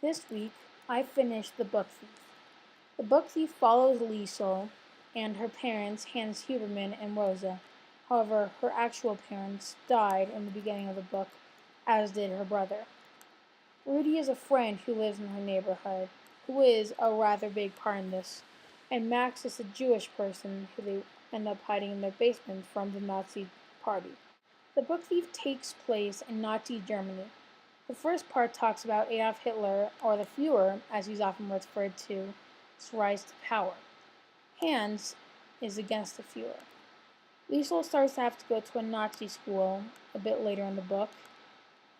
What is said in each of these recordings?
This week, I finished The Book Thief. The Book Thief follows Lisel and her parents, Hans Hubermann and Rosa. However, her actual parents died in the beginning of the book, as did her brother. Rudy is a friend who lives in her neighborhood, who is a rather big part in this, and Max is a Jewish person who they end up hiding in their basement from the Nazi party. The Book Thief takes place in Nazi Germany. The first part talks about Adolf Hitler, or the Führer, as he's often referred to, his rise to power. Hans is against the Führer. Lisel starts to have to go to a Nazi school a bit later in the book,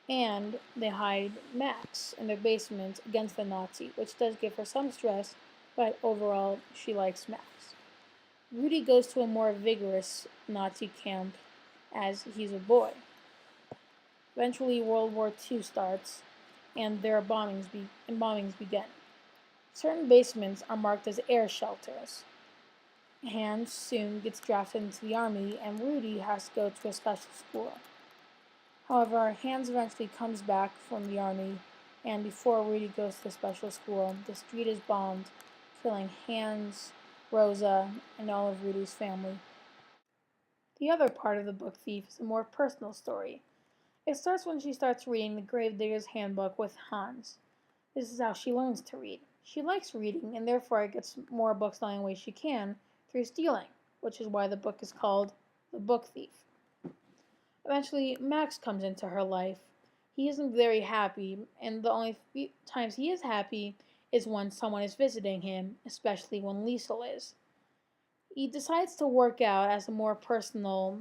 and they hide Max in their basement against the Nazi, which does give her some stress, but overall she likes Max. Rudy goes to a more vigorous Nazi camp as he's a boy. Eventually, World War II starts, and there are bombings begin. Certain basements are marked as air shelters. Hans soon gets drafted into the army, and Rudy has to go to a special school. However, Hans eventually comes back from the army, and before Rudy goes to the special school, the street is bombed, killing Hans, Rosa, and all of Rudy's family. The other part of the Book Thief is a more personal story. It starts when she starts reading the Gravedigger's Handbook with Hans. This is how she learns to read. She likes reading, and therefore gets more books the only way she can, through stealing, which is why the book is called The Book Thief. Eventually, Max comes into her life. He isn't very happy, and the only few times he is happy is when someone is visiting him, especially when Lisel is. He decides to work out as a more personal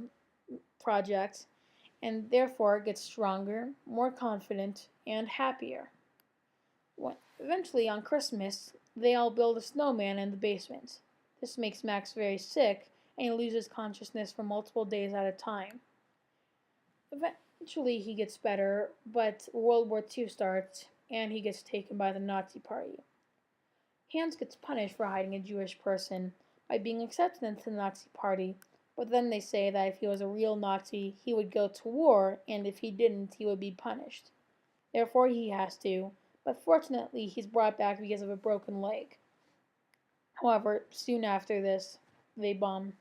project, and therefore gets stronger, more confident, and happier. Eventually, on Christmas, they all build a snowman in the basement. This makes Max very sick, and he loses consciousness for multiple days at a time. Eventually, he gets better, but World War II starts, and he gets taken by the Nazi party. Hans gets punished for hiding a Jewish person by being accepted into the Nazi party, but then they say that if he was a real Nazi, he would go to war, and if he didn't, he would be punished. Therefore, he has to, but fortunately, he's brought back because of a broken leg. However, soon after this, they bomb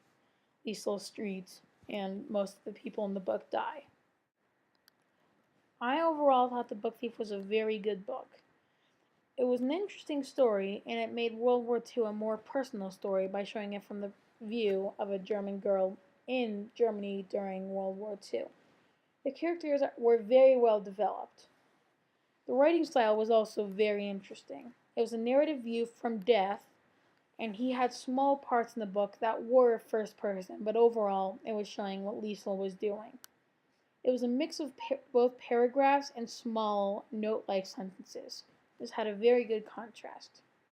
these little streets, and most of the people in the book die. I overall thought The Book Thief was a very good book. It was an interesting story, and it made World War II a more personal story by showing it from the view of a German girl in Germany during World War II. The characters were very well developed. The writing style was also very interesting. It was a narrative view from death, and he had small parts in the book that were first person, but overall it was showing what Lisel was doing. It was a mix of both paragraphs and small note-like sentences. This had a very good contrast.